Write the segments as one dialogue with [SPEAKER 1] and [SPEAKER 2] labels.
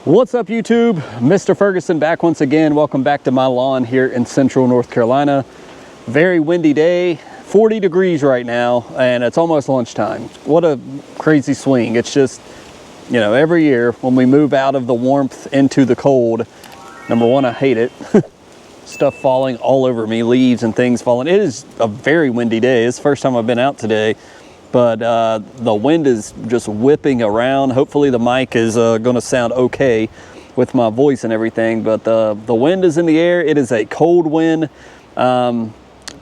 [SPEAKER 1] What's up, YouTube? Mr. Ferguson back once again. Welcome back to my lawn here in central North Carolina. Very windy day, 40 degrees right now, and it's almost lunchtime. What a crazy swing. It's just, you know, every year when we move out of the warmth into the cold, number one, I hate it. Stuff falling all over me, leaves and things falling. It is a very windy day. It's the first time I've been out today. But the wind is just whipping around. Hopefully the mic is going to sound okay with my voice and everything. But the wind is in the air. It is a cold wind.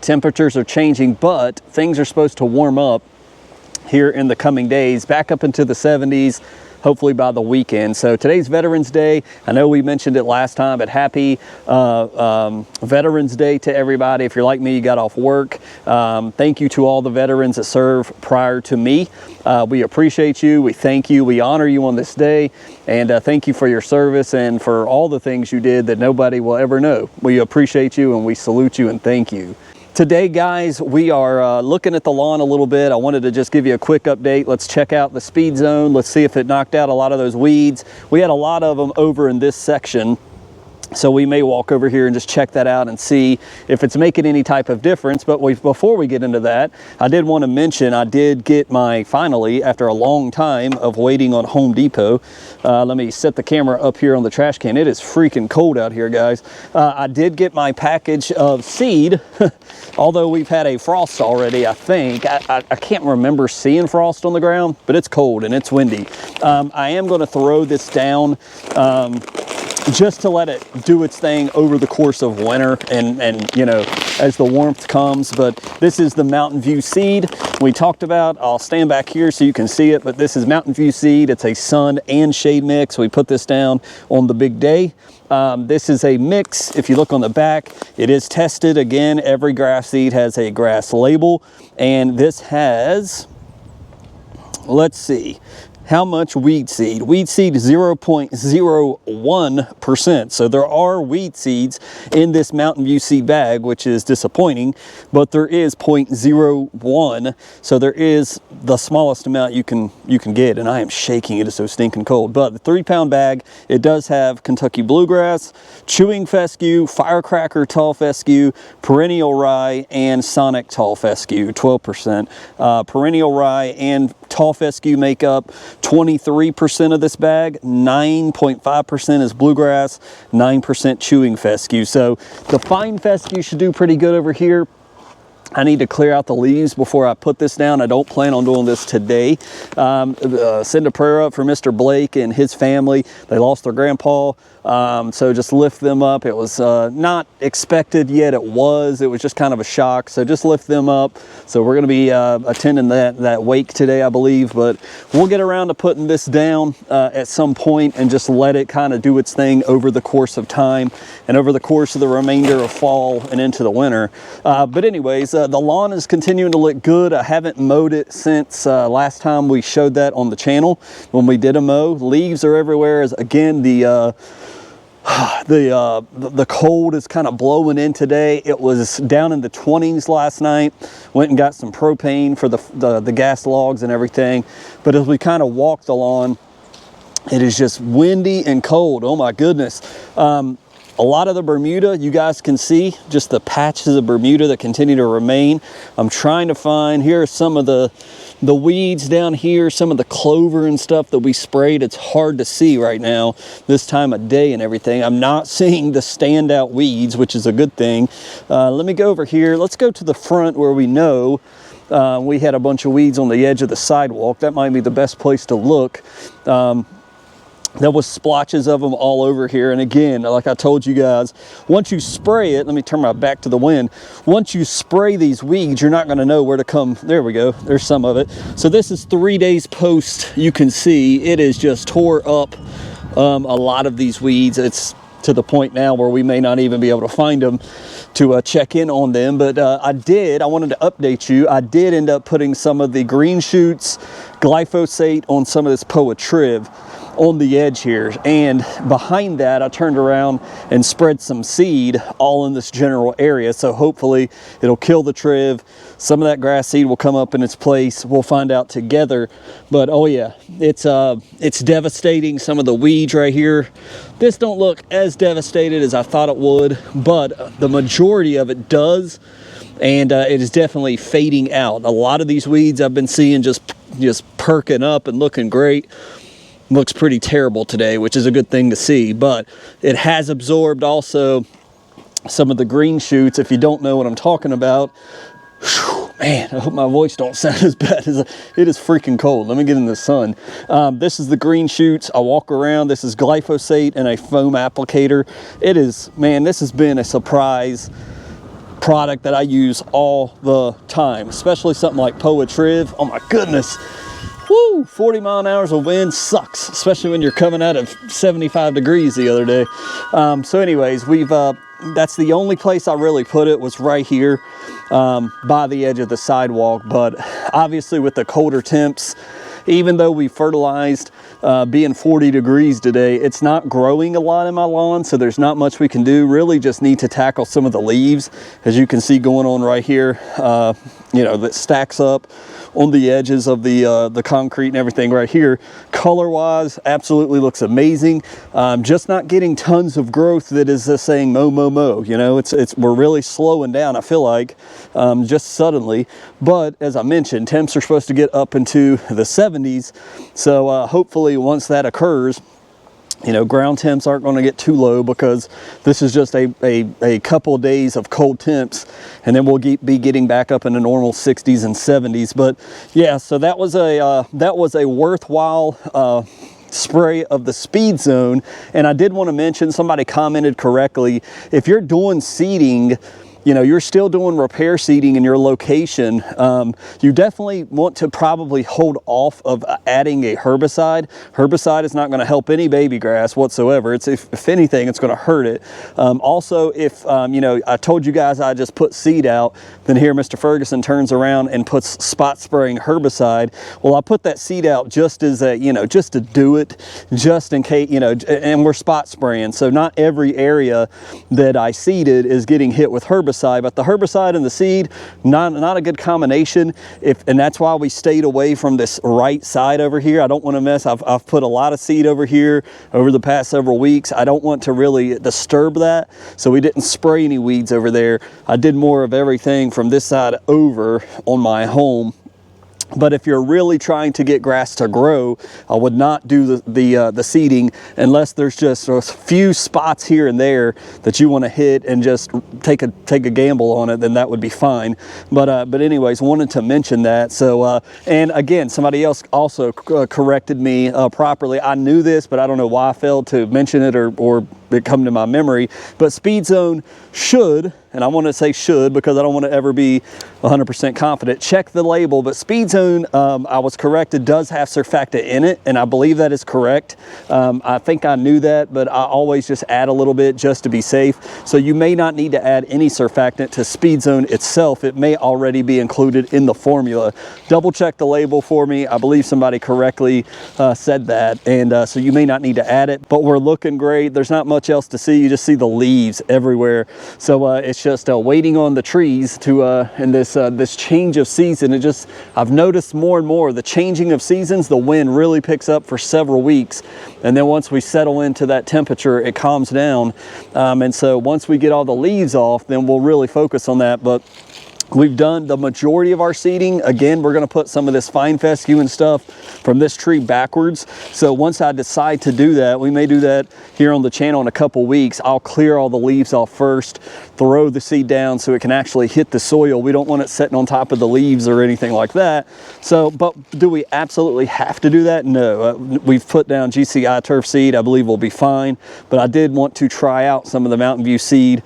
[SPEAKER 1] Temperatures are changing, but things are supposed to warm up here in the coming days, back up into the 70s, hopefully by the weekend. So today's Veterans Day. I know we mentioned it last time, but happy Veterans Day to everybody. If you're like me, you got off work. Thank you to all the veterans that served prior to me. We appreciate you. We thank you. We honor you on this day. And thank you for your service and for all the things you did that nobody will ever know. We appreciate you and we salute you and thank you. Today, guys, we are looking at the lawn a little bit. I wanted to just give you a quick update. Let's check out the speed zone. Let's see if it knocked out a lot of those weeds. We had a lot of them over in this section, so we may walk over here and just check that out and see if it's making any type of difference. But before we get into that, I did want to mention I did get my, finally, after a long time of waiting on Home Depot, let me set the camera up here on the trash can. It is freaking cold out here, guys. I did get my package of seed, although we've had a frost already, I think. I can't remember seeing frost on the ground, but it's cold and it's windy. I am going to throw this down just to let it do its thing over the course of winter and you know, as the warmth comes. But this is the Mountain View seed we talked about. I'll stand back here so you can see it, but this is Mountain View seed. It's a sun and shade mix. We put this down on the big day. This is a mix. If you look on the back, it is tested. Again, every grass seed has a grass label, and this has, let's see, how much weed seed? Weed seed 0.01%. So there are weed seeds in this Mountain View seed bag, which is disappointing, but there is 0.01. So there is the smallest amount you can get, and I am shaking. It is so stinking cold. But the 3-pound bag, it does have Kentucky bluegrass, chewing fescue, firecracker tall fescue, perennial rye, and sonic tall fescue, 12%. Perennial rye and tall fescue make up 23% of this bag. 9.5% is bluegrass, 9% chewing fescue. So the fine fescue should do pretty good over here. I need to clear out the leaves before I put this down. I don't plan on doing this today. Send a prayer up for Mr. Blake and his family. They lost their grandpa. So just lift them up. It was not expected yet. It was just kind of a shock. So just lift them up. So we're going to be attending that wake today, I believe. But we'll get around to putting this down at some point and just let it kind of do its thing over the course of time and over the course of the remainder of fall and into the winter. But anyways, the lawn is continuing to look good. I haven't mowed it since last time we showed that on the channel when we did a mow. Leaves are everywhere. As again, the cold is kind of blowing in today. It was down in the 20s last night. Went and got some propane for the gas logs and everything. But as we kind of walked the lawn, it is just windy and cold. Oh my goodness. A lot of the Bermuda, you guys can see just the patches of Bermuda that continue to remain. I'm trying to find, here are some of the weeds down here, some of the clover and stuff that we sprayed. It's hard to see right now, this time of day and everything. I'm not seeing the standout weeds, which is a good thing. Let me go over here. Let's go to the front where we know we had a bunch of weeds on the edge of the sidewalk. That might be the best place to look. There was splotches of them all over here. And again, like I told you guys, once you spray it, let me turn my back to the wind. Once you spray these weeds, you're not going to know where to come. There we go. There's some of it. So this is 3 days post. You can see it is just tore up a lot of these weeds. It's to the point now where we may not even be able to find them. to check in on them. But I wanted to update you. I did end up putting some of the green shoots, glyphosate on some of this Poa triv on the edge here, and behind that I turned around and spread some seed all in this general area, so hopefully it'll kill the triv. Some of that grass seed will come up in its place. We'll find out together. But oh yeah, it's devastating some of the weeds right here. This don't look as devastated as I thought it would, but the majority of it does, and it is definitely fading out. A lot of these weeds I've been seeing just perking up and looking great. Looks pretty terrible today, which is a good thing to see, but it has absorbed also some of the green shoots. If you don't know what I'm talking about, whew, man, I hope my voice don't sound as bad as it is. Freaking cold. Let me get in the sun. This is the green shoots. I walk around. This is glyphosate and a foam applicator. It is, man, this has been a surprise product that I use all the time, especially something like Poa triv. Oh my goodness. Woo, 40 mile an hour of wind sucks, especially when you're coming out of 75 degrees the other day. So anyways, that's the only place I really put it, was right here by the edge of the sidewalk. But obviously with the colder temps, even though we fertilized, being 40 degrees today, it's not growing a lot in my lawn, so there's not much we can do. Really just need to tackle some of the leaves, as you can see going on right here, that stacks up on the edges of the concrete and everything right here. Color wise, absolutely looks amazing. Just not getting tons of growth that is saying mow, mow, mow. We're really slowing down, I feel like, just suddenly. But as I mentioned, temps are supposed to get up into the 70s. So hopefully once that occurs, ground temps aren't going to get too low, because this is just a couple of days of cold temps, and then we'll be getting back up in the normal 60s and 70s. But yeah, so that was a worthwhile spray of the Speed Zone. And I did want to mention, somebody commented correctly, if you're doing seeding, you're still doing repair seeding in your location, you definitely want to probably hold off of adding a herbicide. Herbicide is not going to help any baby grass whatsoever. If anything, it's going to hurt it. Also, if I told you guys I just put seed out, then here Mr. Ferguson turns around and puts spot spraying herbicide. Well, I put that seed out just as just to do it, just in case, and we're spot spraying. So not every area that I seeded is getting hit with herbicide. But the herbicide and the seed, not a good combination. And that's why we stayed away from this right side over here. I don't want to mess. I've put a lot of seed over here over the past several weeks. I don't want to really disturb that, so we didn't spray any weeds over there. I did more of everything from this side over on my home. But if you're really trying to get grass to grow, I would not do the seeding unless there's just a few spots here and there that you want to hit and just take a gamble on it. Then that would be fine. But anyways, wanted to mention that. So and again, somebody else also corrected me properly. I knew this, but I don't know why I failed to mention it or it come to my memory. But Speed Zone should, and I want to say should because I don't want to ever be 100% confident, check the label, but Speed Zone, I was corrected, does have surfactant in it, and I believe that is correct. I think I knew that, but I always just add a little bit just to be safe. So you may not need to add any surfactant to Speed Zone itself. It may already be included in the formula. Double check the label for me. I believe somebody correctly said that, and so you may not need to add it, but we're looking great. There's not much else to see. You just see the leaves everywhere. So it's just waiting on the trees to in this change of season. I've noticed more and more the changing of seasons, the wind really picks up for several weeks, and then once we settle into that temperature, it calms down. And so once we get all the leaves off, then we'll really focus on that. But we've done the majority of our seeding. Again, we're going to put some of this fine fescue and stuff from this tree backwards. So once I decide to do that, we may do that here on the channel in a couple weeks. I'll clear all the leaves off first, throw the seed down so it can actually hit the soil. We don't want it sitting on top of the leaves or anything like that. So, but do we absolutely have to do that? No. We've put down GCI turf seed. I believe we'll be fine. But I did want to try out some of the Mountain View seed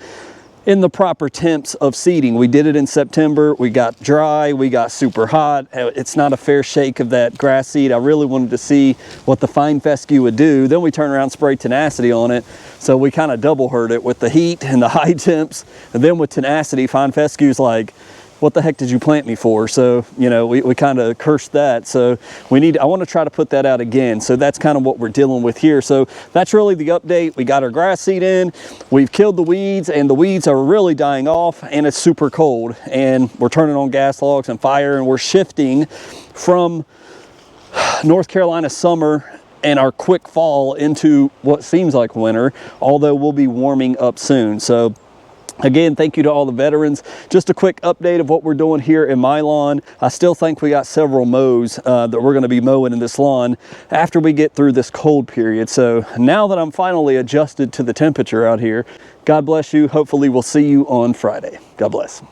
[SPEAKER 1] in the proper temps of seeding. We did it in September. We got dry, we got super hot. It's not a fair shake of that grass seed. I really wanted to see what the fine fescue would do. Then we turn around and spray tenacity on it. So we kind of double hurt it with the heat and the high temps. And then with tenacity, fine fescue's like, what the heck did you plant me for? So, you know, we kind of cursed that. So I want to try to put that out again. So that's kind of what we're dealing with here. So that's really the update. We got our grass seed in, we've killed the weeds, and the weeds are really dying off, and it's super cold, and we're turning on gas logs and fire, and we're shifting from North Carolina summer and our quick fall into what seems like winter, although we'll be warming up soon. So again, thank you to all the veterans. Just a quick update of what we're doing here in my lawn. I still think we got several mows that we're going to be mowing in this lawn after we get through this cold period. So now that I'm finally adjusted to the temperature out here, God bless you. Hopefully we'll see you on Friday. God bless.